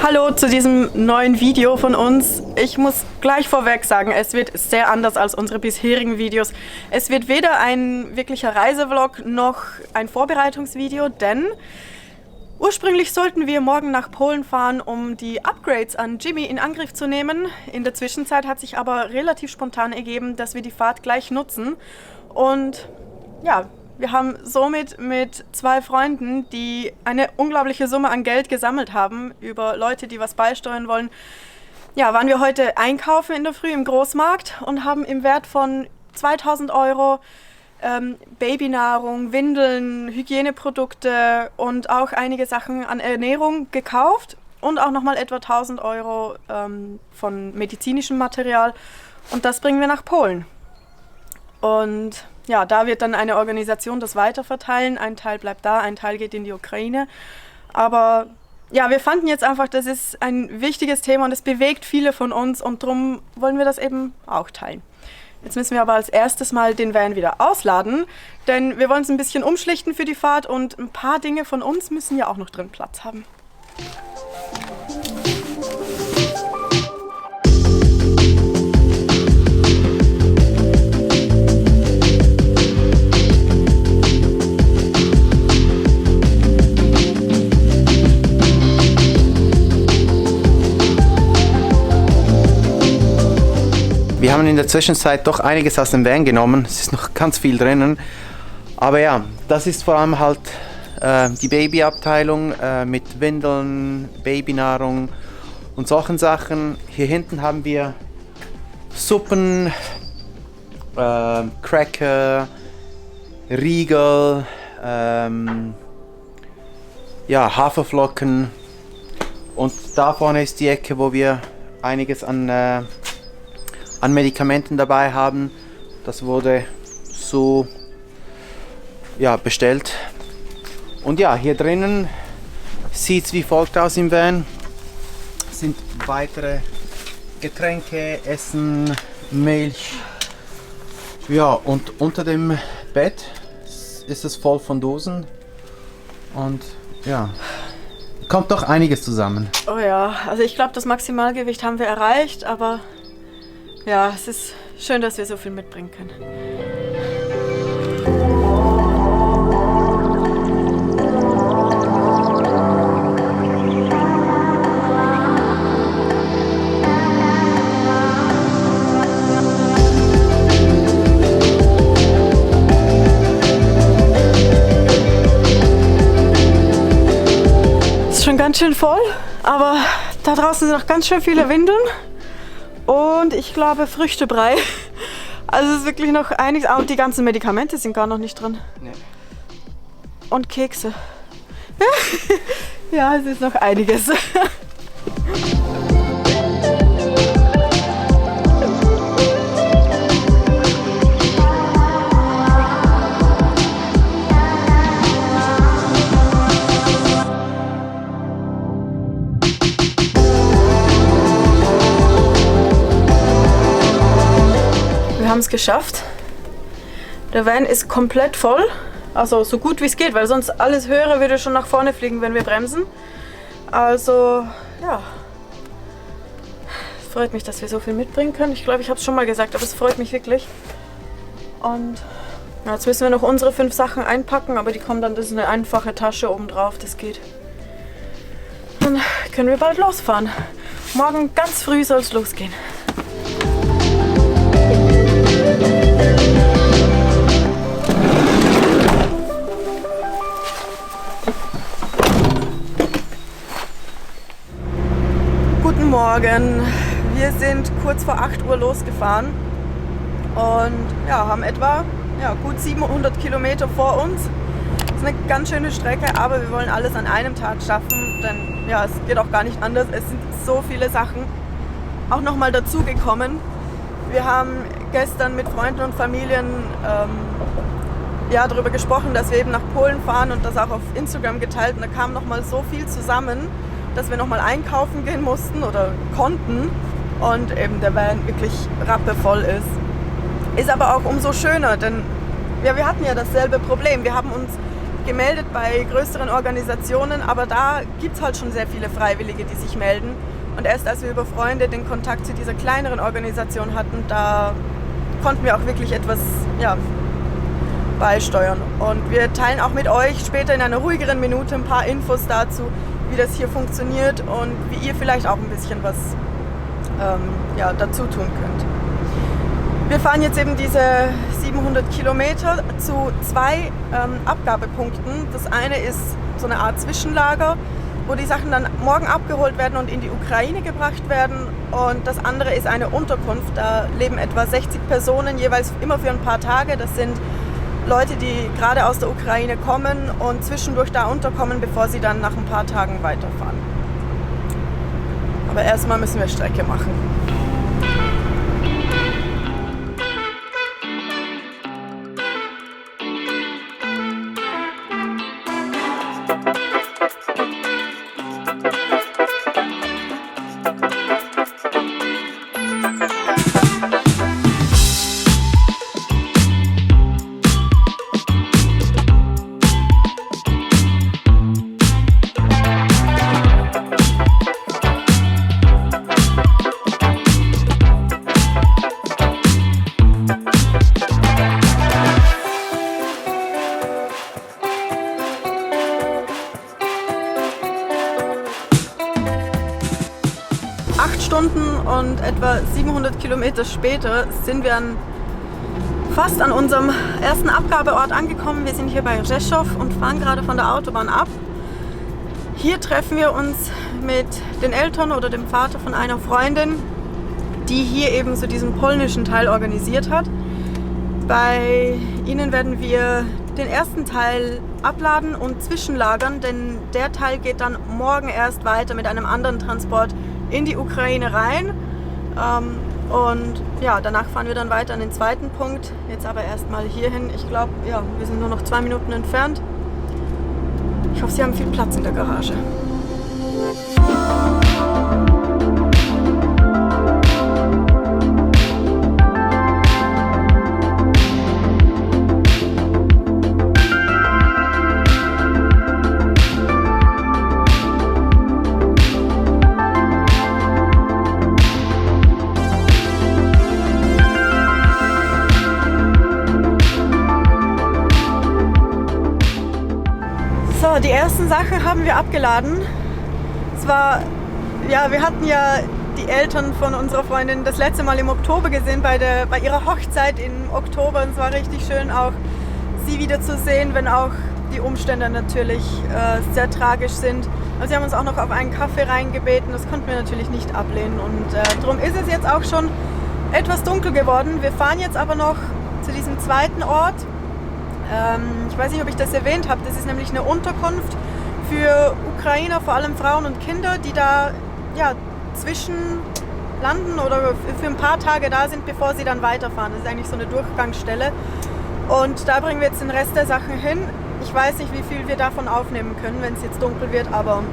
Hallo zu diesem neuen Video von uns. Ich muss gleich vorweg sagen, es wird sehr anders als unsere bisherigen Videos. Es wird weder ein wirklicher Reisevlog noch ein Vorbereitungsvideo, denn ursprünglich sollten wir morgen nach Polen fahren, um die Upgrades an Jimmy in Angriff zu nehmen. In der Zwischenzeit hat sich aber relativ spontan ergeben, dass wir die Fahrt gleich nutzen. Und ja, wir haben somit mit 2 Freunden, die eine unglaubliche Summe an Geld gesammelt haben, über Leute, die was beisteuern wollen, ja, waren wir heute einkaufen in der Früh im Großmarkt und haben im Wert von 2000 Euro Babynahrung, Windeln, Hygieneprodukte und auch einige Sachen an Ernährung gekauft und auch nochmal etwa 1000 Euro von medizinischem Material, und das bringen wir nach Polen. Und ja, da wird dann eine Organisation das weiterverteilen. Ein Teil bleibt da, ein Teil geht in die Ukraine. Aber ja, wir fanden jetzt einfach, das ist ein wichtiges Thema und es bewegt viele von uns und darum wollen wir das eben auch teilen. Jetzt müssen wir aber als erstes mal den Van wieder ausladen, denn wir wollen es ein bisschen umschlichten für die Fahrt und ein paar Dinge von uns müssen ja auch noch drin Platz haben. Wir haben in der Zwischenzeit doch einiges aus dem Van genommen, es ist noch ganz viel drinnen. Aber ja, das ist vor allem halt die Babyabteilung mit Windeln, Babynahrung und solchen Sachen. Hier hinten haben wir Suppen, Cracker, Riegel, ja, Haferflocken, und da vorne ist die Ecke, wo wir einiges an Medikamenten dabei haben. Das wurde so ja, bestellt. Und ja, hier drinnen sieht es wie folgt aus im Van. Es sind weitere Getränke, Essen, Milch. Ja, und unter dem Bett ist es voll von Dosen. Und ja, kommt doch einiges zusammen. Oh ja, also ich glaube, das Maximalgewicht haben wir erreicht, aber ja, es ist schön, dass wir so viel mitbringen können. Es ist schon ganz schön voll, aber da draußen sind noch ganz schön viele Windeln. Und ich glaube Früchtebrei. Also es ist wirklich noch einiges. Und die ganzen Medikamente sind gar noch nicht drin. Nee. Und Kekse. Ja, es ist noch einiges. Wir haben es geschafft. Der Van ist komplett voll, also so gut wie es geht, weil sonst alles Höhere würde schon nach vorne fliegen, wenn wir bremsen. Also ja, es freut mich, dass wir so viel mitbringen können. Ich glaube, ich habe es schon mal gesagt, aber es freut mich wirklich. Und ja, jetzt müssen wir noch unsere 5 Sachen einpacken, aber die kommen dann, das ist eine einfache Tasche oben drauf, das geht. Dann können wir bald losfahren. Morgen ganz früh soll es losgehen. Guten Morgen, wir sind kurz vor 8 Uhr losgefahren und ja, haben etwa gut 700 Kilometer vor uns. Das ist eine ganz schöne Strecke, aber wir wollen alles an einem Tag schaffen, denn ja, es geht auch gar nicht anders. Es sind so viele Sachen auch nochmal dazugekommen. Wir haben gestern mit Freunden und Familien darüber gesprochen, dass wir eben nach Polen fahren und das auch auf Instagram geteilt. Und da kam nochmal so viel zusammen, dass wir nochmal einkaufen gehen mussten oder konnten und eben der Van wirklich rappevoll ist. Ist aber auch umso schöner, denn ja, wir hatten ja dasselbe Problem. Wir haben uns gemeldet bei größeren Organisationen, aber da gibt es halt schon sehr viele Freiwillige, die sich melden. Und erst als wir über Freunde den Kontakt zu dieser kleineren Organisation hatten, da konnten wir auch wirklich etwas beisteuern. Und wir teilen auch mit euch später in einer ruhigeren Minute ein paar Infos dazu, wie das hier funktioniert und wie ihr vielleicht auch ein bisschen was dazu tun könnt. Wir fahren jetzt eben diese 700 Kilometer zu 2 Abgabepunkten. Das eine ist so eine Art Zwischenlager, wo die Sachen dann morgen abgeholt werden und in die Ukraine gebracht werden. Und das andere ist eine Unterkunft. Da leben etwa 60 Personen, jeweils immer für ein paar Tage. Das sind Leute, die gerade aus der Ukraine kommen und zwischendurch da unterkommen, bevor sie dann nach ein paar Tagen weiterfahren. Aber erstmal müssen wir Strecke machen. Und etwa 700 Kilometer später sind wir fast an unserem ersten Abgabeort angekommen. Wir sind hier bei Rzeszów und fahren gerade von der Autobahn ab. Hier treffen wir uns mit den Eltern oder dem Vater von einer Freundin, die hier eben so diesen polnischen Teil organisiert hat. Bei ihnen werden wir den ersten Teil abladen und zwischenlagern, denn der Teil geht dann morgen erst weiter mit einem anderen Transport in die Ukraine rein. Und ja, danach fahren wir dann weiter an den zweiten Punkt. Jetzt aber erstmal hierhin. Ich glaube, ja, wir sind nur noch 2 Minuten entfernt. Ich hoffe, Sie haben viel Platz in der Garage. Die ersten Sachen haben wir abgeladen. Wir hatten ja die Eltern von unserer Freundin das letzte Mal im Oktober gesehen, bei ihrer Hochzeit im Oktober. Und es war richtig schön, auch sie wieder zu sehen, wenn auch die Umstände natürlich sehr tragisch sind. Also sie haben uns auch noch auf einen Kaffee reingebeten, das konnten wir natürlich nicht ablehnen. Und darum ist es jetzt auch schon etwas dunkel geworden. Wir fahren jetzt aber noch zu diesem zweiten Ort. Ich weiß nicht, ob ich das erwähnt habe, das ist nämlich eine Unterkunft für Ukrainer, vor allem Frauen und Kinder, die da zwischen landen oder für ein paar Tage da sind, bevor sie dann weiterfahren. Das ist eigentlich so eine Durchgangsstelle und da bringen wir jetzt den Rest der Sachen hin. Ich weiß nicht, wie viel wir davon aufnehmen können, wenn es jetzt dunkel wird, aber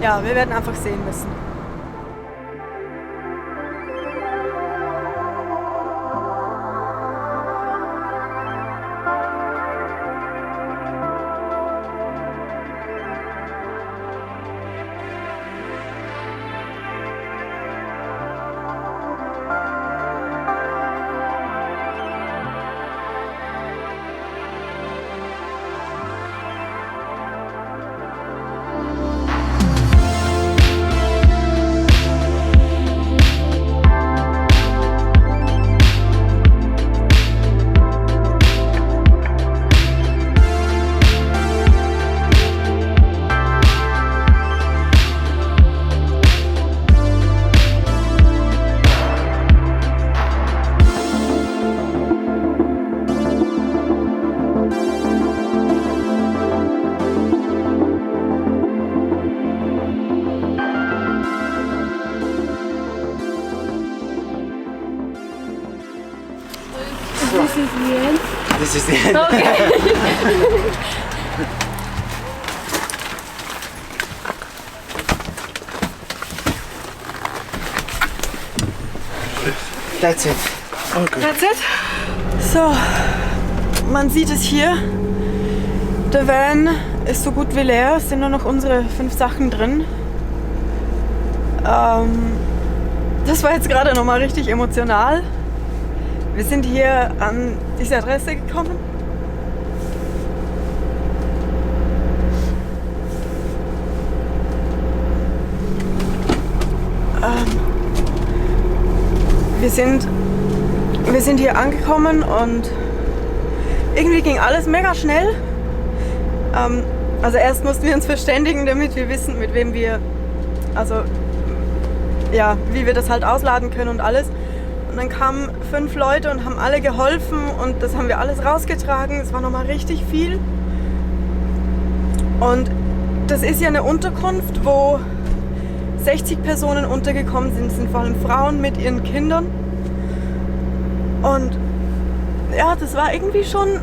ja, wir werden einfach sehen müssen. This is the end. This is the end. Okay. That's it. Okay. That's it. So, man sieht es hier. Der Van ist so gut wie leer, es sind nur noch unsere 5 Sachen drin. Das war jetzt gerade nochmal richtig emotional. Wir sind hier an diese Adresse gekommen. Wir sind hier angekommen und irgendwie ging alles mega schnell. Also erst mussten wir uns verständigen, damit wir wissen, mit wem wir, also ja, wie wir das halt ausladen können und alles. Und dann kamen 5 Leute und haben alle geholfen und das haben wir alles rausgetragen. Es war nochmal richtig viel. Und das ist ja eine Unterkunft, wo 60 Personen untergekommen sind. Es sind vor allem Frauen mit ihren Kindern. Und ja, das war irgendwie schon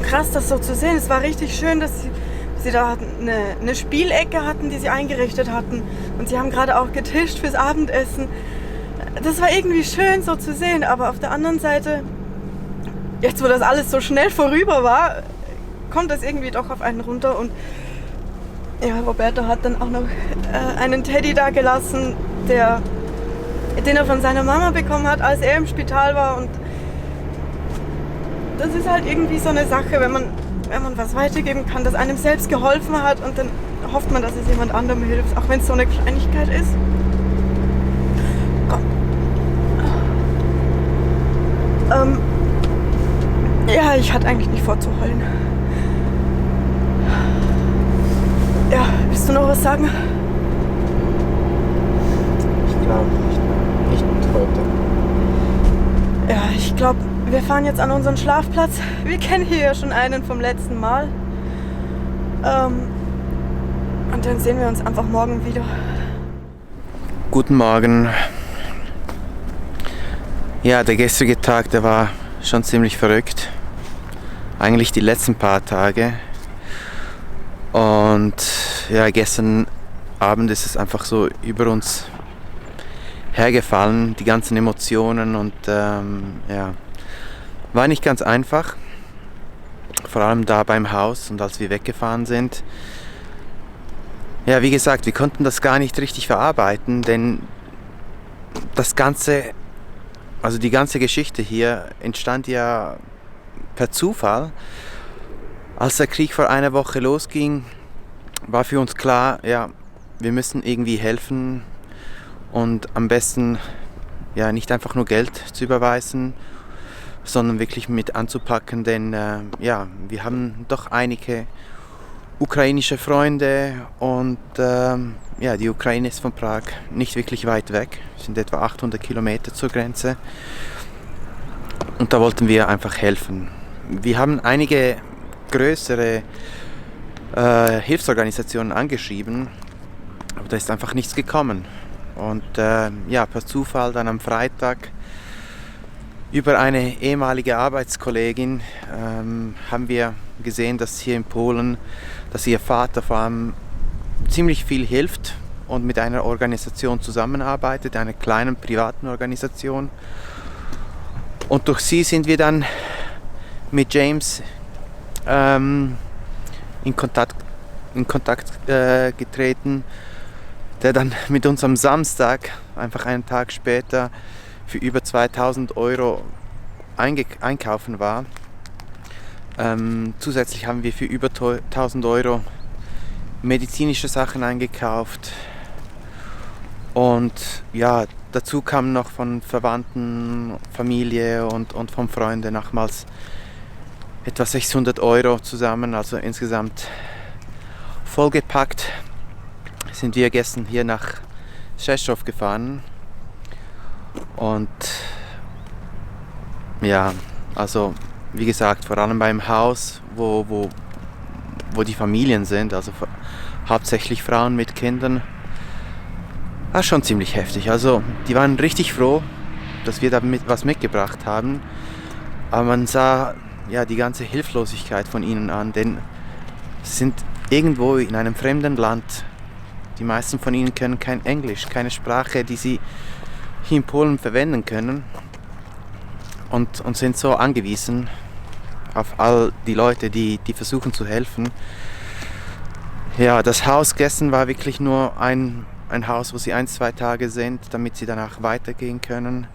krass, das so zu sehen. Es war richtig schön, dass sie da eine Spielecke hatten, die sie eingerichtet hatten. Und sie haben gerade auch getischt fürs Abendessen. Das war irgendwie schön so zu sehen. Aber auf der anderen Seite, jetzt wo das alles so schnell vorüber war, kommt das irgendwie doch auf einen runter. Und ja, Roberto hat dann auch noch einen Teddy da gelassen, den er von seiner Mama bekommen hat, als er im Spital war. Und das ist halt irgendwie so eine Sache, wenn man was weitergeben kann, das einem selbst geholfen hat und dann hofft man, dass es jemand anderem hilft, auch wenn es so eine Kleinigkeit ist. Komm. Ja, ich hatte eigentlich nicht vor zu heulen. Ja, willst du noch was sagen? Ich glaube nicht heute. Ja, ich glaube, wir fahren jetzt an unseren Schlafplatz. Wir kennen hier ja schon einen vom letzten Mal. Und dann sehen wir uns einfach morgen wieder. Guten Morgen. Ja, der gestrige Tag, der war schon ziemlich verrückt. Eigentlich die letzten paar Tage. Und ja, gestern Abend ist es einfach so über uns hergefallen, die ganzen Emotionen und ja, war nicht ganz einfach, vor allem da beim Haus und als wir weggefahren sind. Ja, wie gesagt, wir konnten das gar nicht richtig verarbeiten, denn das Ganze, also die ganze Geschichte hier entstand ja per Zufall. Als der Krieg vor einer Woche losging, war für uns klar, ja, wir müssen irgendwie helfen und am besten ja nicht einfach nur Geld zu überweisen, sondern wirklich mit anzupacken, denn ja, wir haben doch einige ukrainische Freunde und ja, die Ukraine ist von Prag nicht wirklich weit weg, es sind etwa 800 Kilometer zur Grenze und da wollten wir einfach helfen. Wir haben einige größere Hilfsorganisationen angeschrieben, aber da ist einfach nichts gekommen. Und ja, per Zufall dann am Freitag über eine ehemalige Arbeitskollegin haben wir gesehen, dass hier in Polen, dass ihr Vater vor allem ziemlich viel hilft und mit einer Organisation zusammenarbeitet, einer kleinen privaten Organisation. Und durch sie sind wir dann mit James in Kontakt getreten, der dann mit uns am Samstag, einfach einen Tag später, für über 2000 Euro einkaufen war. Zusätzlich haben wir für über 1000 Euro medizinische Sachen eingekauft. Und ja, dazu kamen noch von Verwandten, Familie und von Freunden nochmals etwa 600 Euro zusammen, also insgesamt vollgepackt sind wir gestern hier nach Rzeszów gefahren und ja, also wie gesagt, vor allem beim Haus, wo die Familien sind, also hauptsächlich Frauen mit Kindern, war schon ziemlich heftig. Also die waren richtig froh, dass wir da was mitgebracht haben, aber man sah ja die ganze Hilflosigkeit von ihnen an, denn sie sind irgendwo in einem fremden Land. Die meisten von ihnen können kein Englisch, keine Sprache, die sie hier in Polen verwenden können und sind so angewiesen auf all die Leute, die versuchen zu helfen. Ja, das Haus gestern war wirklich nur ein Haus, wo sie 1-2 Tage sind, damit sie danach weitergehen können.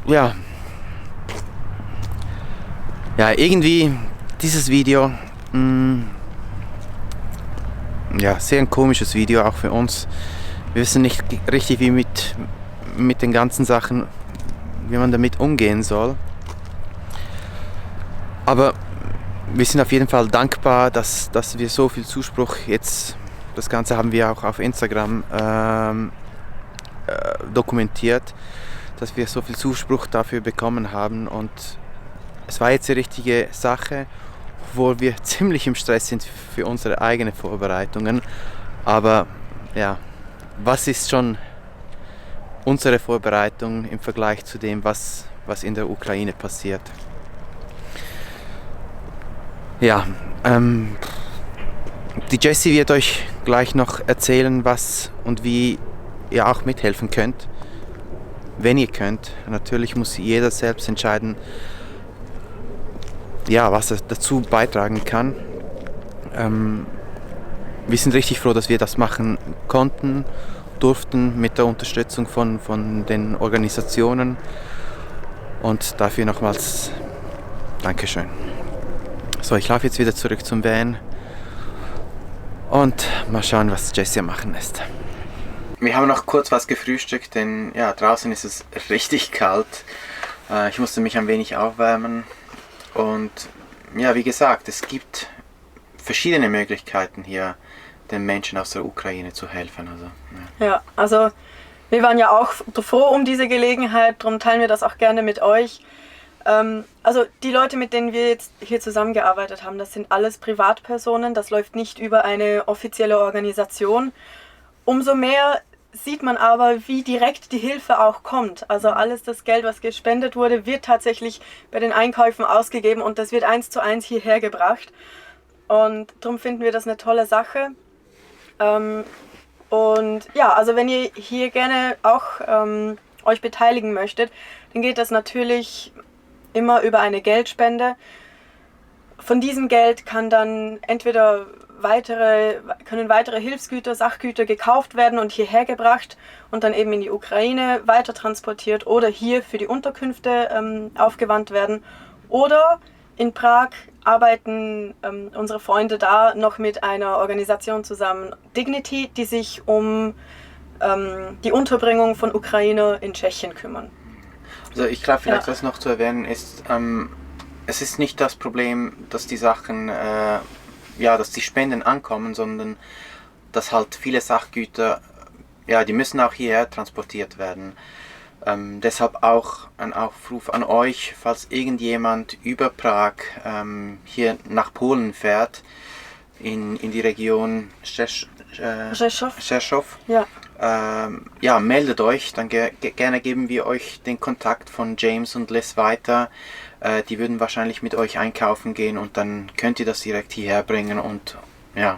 Ja, irgendwie dieses Video, sehr ein komisches Video auch für uns. Wir wissen nicht richtig, wie mit den ganzen Sachen, wie man damit umgehen soll. Aber wir sind auf jeden Fall dankbar, dass wir so viel Zuspruch jetzt, das Ganze haben wir auch auf Instagram dokumentiert, dass wir so viel Zuspruch dafür bekommen haben, und es war jetzt die richtige Sache, obwohl wir ziemlich im Stress sind für unsere eigenen Vorbereitungen. Aber ja, was ist schon unsere Vorbereitung im Vergleich zu dem, was in der Ukraine passiert? Ja, die Jessie wird euch gleich noch erzählen, was und wie ihr auch mithelfen könnt, wenn ihr könnt. Natürlich muss jeder selbst entscheiden, ja, was er dazu beitragen kann. Wir sind richtig froh, dass wir das machen konnten, durften, mit der Unterstützung von den Organisationen, und dafür nochmals Dankeschön. So, ich laufe jetzt wieder zurück zum Van und mal schauen, was Jessie machen lässt. Wir haben noch kurz was gefrühstückt, denn ja, draußen ist es richtig kalt. Ich musste mich ein wenig aufwärmen, und ja, wie gesagt, es gibt verschiedene Möglichkeiten hier, den Menschen aus der Ukraine zu helfen. Ja, also wir waren ja auch froh um diese Gelegenheit, darum teilen wir das auch gerne mit euch. Also die Leute, mit denen wir jetzt hier zusammengearbeitet haben, das sind alles Privatpersonen, das läuft nicht über eine offizielle Organisation. Umso mehr sieht man aber, wie direkt die Hilfe auch kommt. Also alles das Geld, was gespendet wurde, wird tatsächlich bei den Einkäufen ausgegeben, und das wird 1:1 hierher gebracht. Und darum finden wir das eine tolle Sache. Und ja, also wenn ihr hier gerne auch euch beteiligen möchtet, dann geht das natürlich immer über eine Geldspende. Von diesem Geld kann dann entweder können weitere Hilfsgüter, Sachgüter gekauft werden und hierher gebracht und dann eben in die Ukraine weiter transportiert oder hier für die Unterkünfte aufgewandt werden. Oder in Prag arbeiten unsere Freunde da noch mit einer Organisation zusammen, Dignity, die sich um die Unterbringung von Ukrainer in Tschechien kümmern. Also ich glaube, vielleicht was noch zu erwähnen ist, es ist nicht das Problem, dass die Sachen, dass die Spenden ankommen, sondern dass halt viele Sachgüter, die müssen auch hierher transportiert werden. Deshalb auch ein Aufruf an euch, falls irgendjemand über Prag hier nach Polen fährt, in die Region Rzeszów. Meldet euch, dann gerne geben wir euch den Kontakt von James und Liz weiter. Die würden wahrscheinlich mit euch einkaufen gehen, und dann könnt ihr das direkt hierher bringen und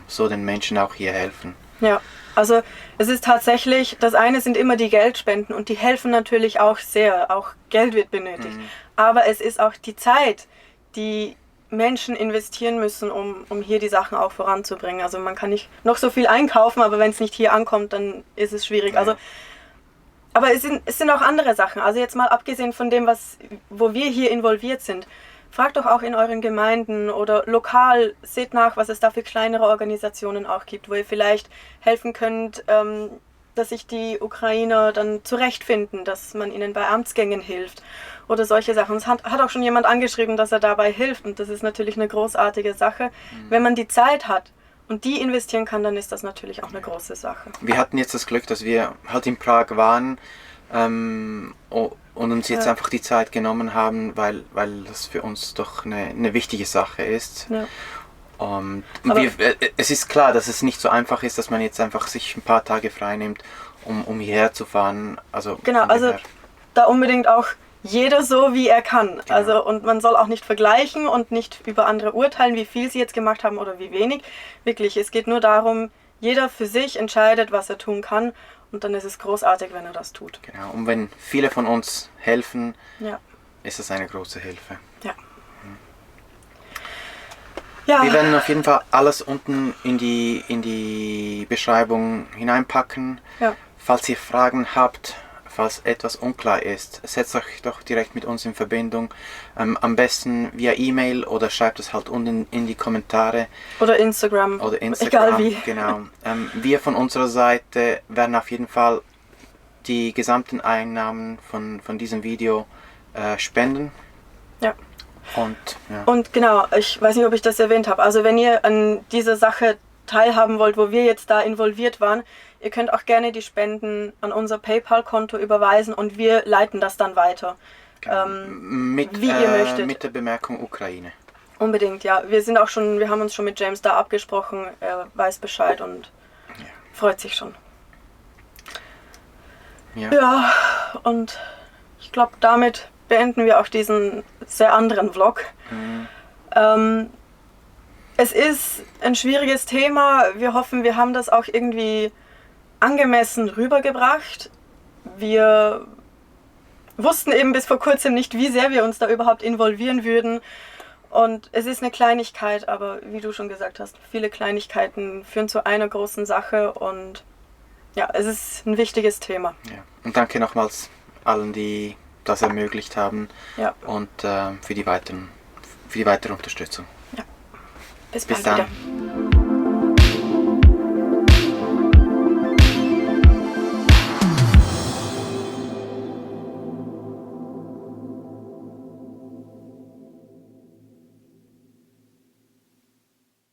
so den Menschen auch hier helfen. Ja, also es ist tatsächlich, das eine sind immer die Geldspenden, und die helfen natürlich auch sehr, auch Geld wird benötigt. Aber es ist auch die Zeit, die Menschen investieren müssen, um hier die Sachen auch voranzubringen. Also man kann nicht noch so viel einkaufen, aber wenn es nicht hier ankommt, dann ist es schwierig. Also, aber es sind auch andere Sachen. Also jetzt mal abgesehen von dem, wo wir hier involviert sind, fragt doch auch in euren Gemeinden oder lokal, seht nach, was es da für kleinere Organisationen auch gibt, wo ihr vielleicht helfen könnt, dass sich die Ukrainer dann zurechtfinden, dass man ihnen bei Amtsgängen hilft oder solche Sachen. Es hat auch schon jemand angeschrieben, dass er dabei hilft, und das ist natürlich eine großartige Sache. Wenn man die Zeit hat und die investieren kann, dann ist das natürlich auch eine große Sache. Wir hatten jetzt das Glück, dass wir halt in Prag waren und uns jetzt einfach die Zeit genommen haben, weil das für uns doch eine wichtige Sache ist. Ja. Es ist klar, dass es nicht so einfach ist, dass man jetzt einfach sich ein paar Tage frei nimmt, um hierher zu fahren. Also genau, also da unbedingt auch jeder so, wie er kann. Genau. Also, und man soll auch nicht vergleichen und nicht über andere urteilen, wie viel sie jetzt gemacht haben oder wie wenig. Wirklich, es geht nur darum, jeder für sich entscheidet, was er tun kann, und dann ist es großartig, wenn er das tut. Genau, und wenn viele von uns helfen, ist es eine große Hilfe. Ja. Ja. Wir werden auf jeden Fall alles unten in die Beschreibung hineinpacken. Ja. Falls ihr Fragen habt, falls etwas unklar ist, setzt euch doch direkt mit uns in Verbindung. Am besten via E-Mail oder schreibt es halt unten in die Kommentare. Oder Instagram. Egal wie. Genau. Wir von unserer Seite werden auf jeden Fall die gesamten Einnahmen von diesem Video spenden. Ja. Ja. Und genau, ich weiß nicht, ob ich das erwähnt habe. Also wenn ihr an dieser Sache teilhaben wollt, wo wir jetzt da involviert waren, ihr könnt auch gerne die Spenden an unser PayPal-Konto überweisen und wir leiten das dann weiter. Genau. Wie ihr möchtet. Mit der Bemerkung Ukraine. Unbedingt, ja. Wir haben uns schon mit James da abgesprochen, er weiß Bescheid und freut sich schon. Ja, und ich glaube, damit beenden wir auch diesen sehr anderen Vlog. Es ist ein schwieriges Thema. Wir hoffen, wir haben das auch irgendwie angemessen rübergebracht. Wir wussten eben bis vor kurzem nicht, wie sehr wir uns da überhaupt involvieren würden. Und es ist eine Kleinigkeit, aber wie du schon gesagt hast, viele Kleinigkeiten führen zu einer großen Sache und ja, es ist ein wichtiges Thema. Ja. Und danke nochmals allen, die das ermöglicht haben und für die weitere Unterstützung. Ja. Bis dann. wieder.